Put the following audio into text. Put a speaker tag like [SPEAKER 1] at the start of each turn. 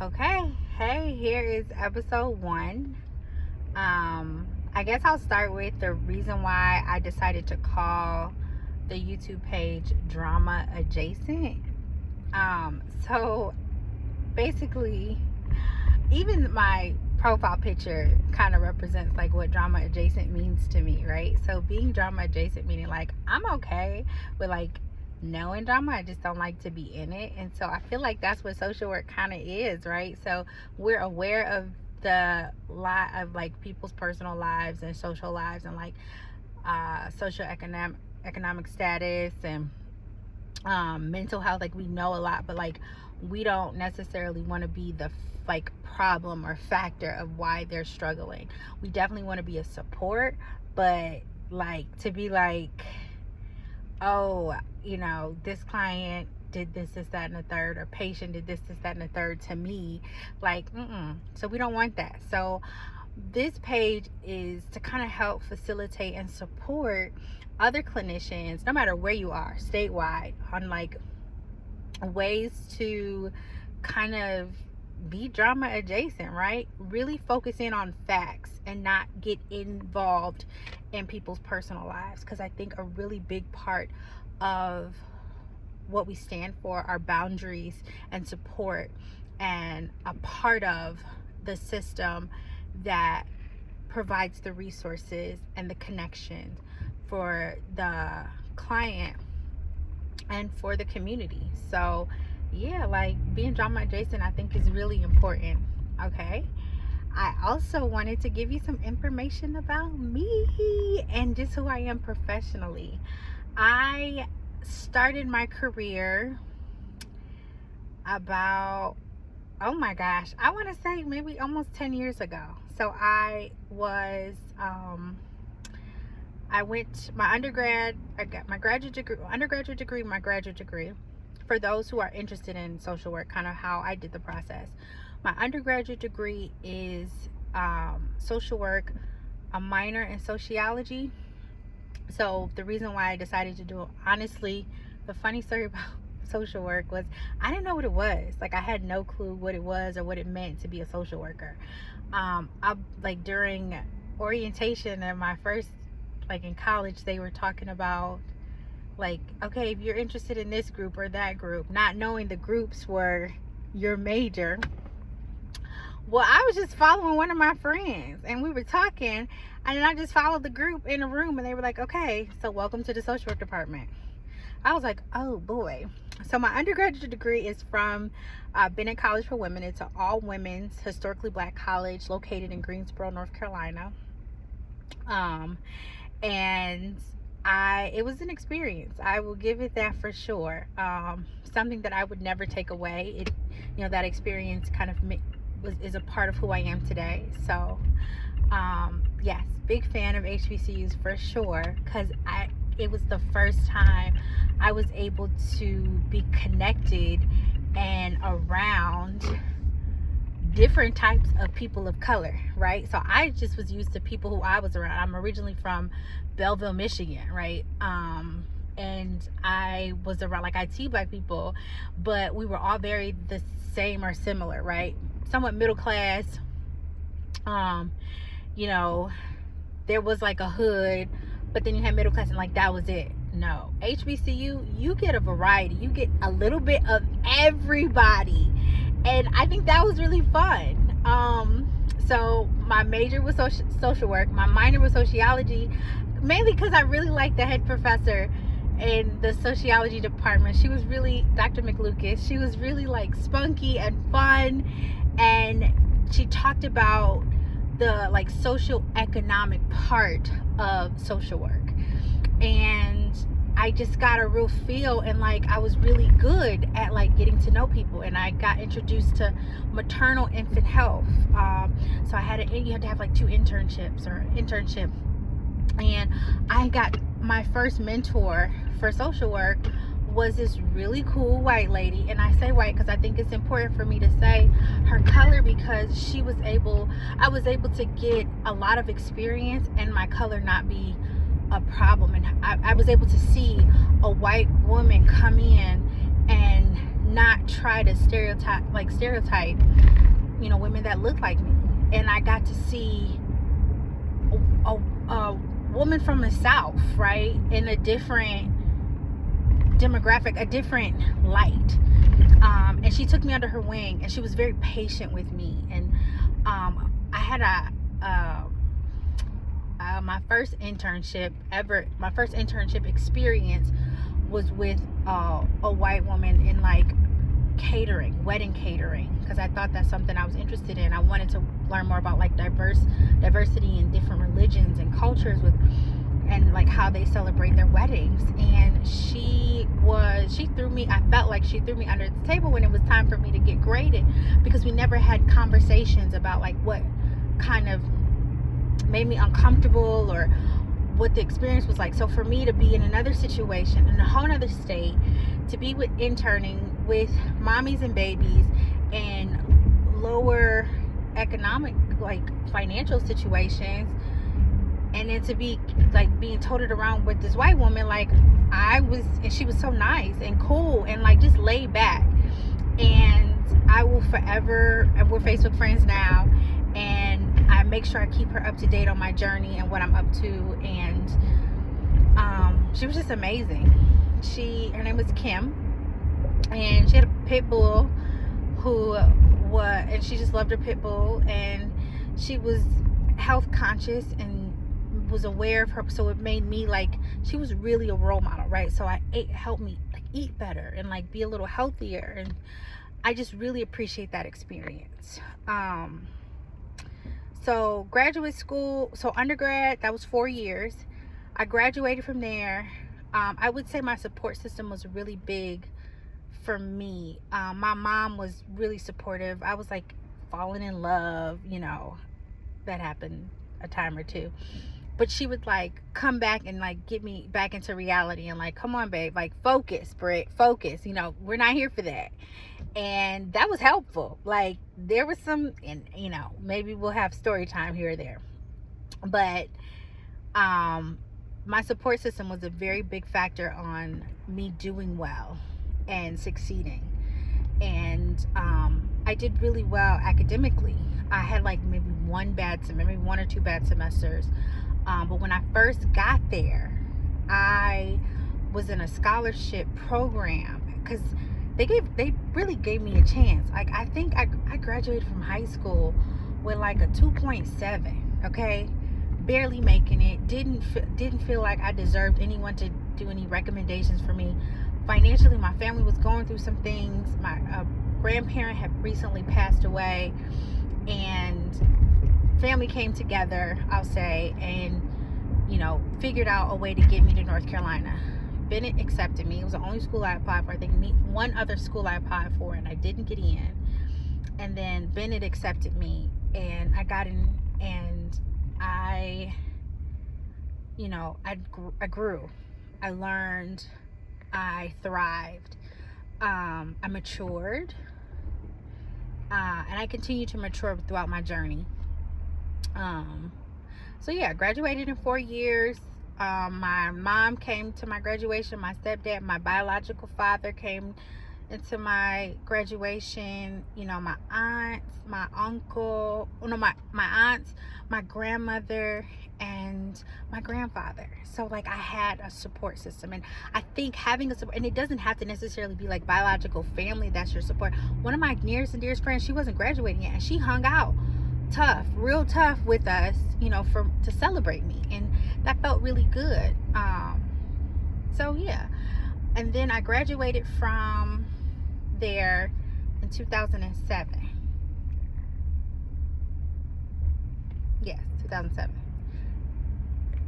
[SPEAKER 1] Okay. Hey, here is episode 1. I guess I'll start with the reason why I decided to call the YouTube page Drama Adjacent. So basically, even my profile picture kind of represents like what drama adjacent means to me, right? So being drama adjacent meaning like I'm okay with like knowing drama, I just don't like to be in it. And so I feel like that's what social work kind of is, right? So we're aware of the lot of like people's personal lives and social lives and like social economic status and mental health. Like we know a lot, but like we don't necessarily want to be the like problem or factor of why they're struggling. We definitely want to be a support, but like to be like, oh, this client did this, that, and the third, or patient did this, that, and the third to me, like, so we don't want that. So this page is to kind of help facilitate and support other clinicians, no matter where you are, statewide, on like ways to kind of be drama adjacent, right? Really focus in on facts and not get involved in people's personal lives, because I think a really big part of what we stand for are boundaries and support, and a part of the system that provides the resources and the connections for the client and for the community. So yeah, like being drama adjacent I think is really important. Okay, I also wanted to give you some information about me and just who I am professionally. I started my career about, oh my gosh, I want to say maybe almost 10 years ago. So I was I went my undergrad, I got my undergraduate degree, my graduate degree. For those who are interested in social work, kind of how I did the process. My undergraduate degree is social work, a minor in sociology. So the reason why I decided to do it, honestly, the funny story about social work was I didn't know what it was. Like I had no clue what it was or what it meant to be a social worker. I like during orientation and my first, like in college, they were talking about like, okay, if you're interested in this group or that group, not knowing the groups were your major. Well, I was just following one of my friends and we were talking, and then I just followed the group in a room and they were like, okay, so welcome to the social work department. I was like, oh boy. So my undergraduate degree is from Bennett College for Women. It's an all women's historically black college located in Greensboro, North Carolina. And it was an experience. I will give it that for sure. Something that I would never take away. That experience kind of is a part of who I am today. So yes, big fan of HBCUs for sure, because it was the first time I was able to be connected and around different types of people of color, right? So I just was used to people who I was around. I'm originally from Belleville, Michigan, right? And I was around like IT black people, but we were all very the same or similar, right? Somewhat middle class. There was like a hood, but then you had middle class and like that was it. No, HBCU, you get a variety. You get a little bit of everybody. And I think that was really fun. So my major was social work. My minor was sociology, mainly because I really liked the head professor in the sociology department. She was really, Dr. McLucas, she was really like spunky and fun. And she talked about the like social economic part of social work. And I just got a real feel, and like I was really good at like getting to know people, and I got introduced to maternal infant health. So you had to have like 2 internships or internship, and I got my first mentor for social work was this really cool white lady. And I say white because I think it's important for me to say her color, because I was able to get a lot of experience and my color not be a problem. And I was able to see a white woman come in and not try to stereotype, women that look like me. And I got to see a woman from the South, right, in a different demographic, a different light. And she took me under her wing, and she was very patient with me. And I had my first internship experience was with a white woman in like catering, wedding catering, because I thought that's something I was interested in. I wanted to learn more about like diversity in different religions and cultures and like how they celebrate their weddings. And I felt like she threw me under the table when it was time for me to get graded, because we never had conversations about like what kind of made me uncomfortable or what the experience was like. So for me to be in another situation, in a whole other state, to be interning with mommies and babies in lower economic, like financial situations, and then to be like being toted around with this white woman, like and she was so nice and cool and like just laid back. And we're Facebook friends now, and I make sure I keep her up to date on my journey and what I'm up to. And she was just amazing. Her name was Kim, and she had a pit bull and she just loved her pit bull, and she was health conscious and was aware of her. So it made me like, she was really a role model, right? So helped me like eat better and like be a little healthier, and I just really appreciate that experience. So graduate school, so undergrad, that was 4 years. I graduated from there. I would say my support system was really big for me. My mom was really supportive. I was like falling in love, that happened a time or two. But she would like come back and like get me back into reality and like, come on, babe, like focus, Britt, focus. We're not here for that. And that was helpful. Like there was some, and maybe we'll have story time here or there. But my support system was a very big factor on me doing well and succeeding. And I did really well academically. I had like maybe one or two bad semesters. But when I first got there, I was in a scholarship program, because they really gave me a chance. Like I think I graduated from high school with like a 2.7, okay? Barely making it. Didn't feel like I deserved anyone to do any recommendations for me. Financially, my family was going through some things. My grandparent had recently passed away, and family came together, I'll say, and figured out a way to get me to North Carolina. Bennett accepted me. It was the only school I applied for. I think one other school I applied for, and I didn't get in. And then Bennett accepted me, and I got in, and I grew. I learned. I thrived. I matured. And I continued to mature throughout my journey. So yeah, graduated in 4 years. My mom came to my graduation. My stepdad, my biological father, came into my graduation. My aunts, my uncle, my aunts, my grandmother, and my grandfather. So like I had a support system, and I think having a support, and it doesn't have to necessarily be like biological family that's your support. One of my nearest and dearest friends, she wasn't graduating yet, and she hung out real tough with us, to celebrate me, and that felt really good. So yeah, and then I graduated from there in 2007. Yes, 2007.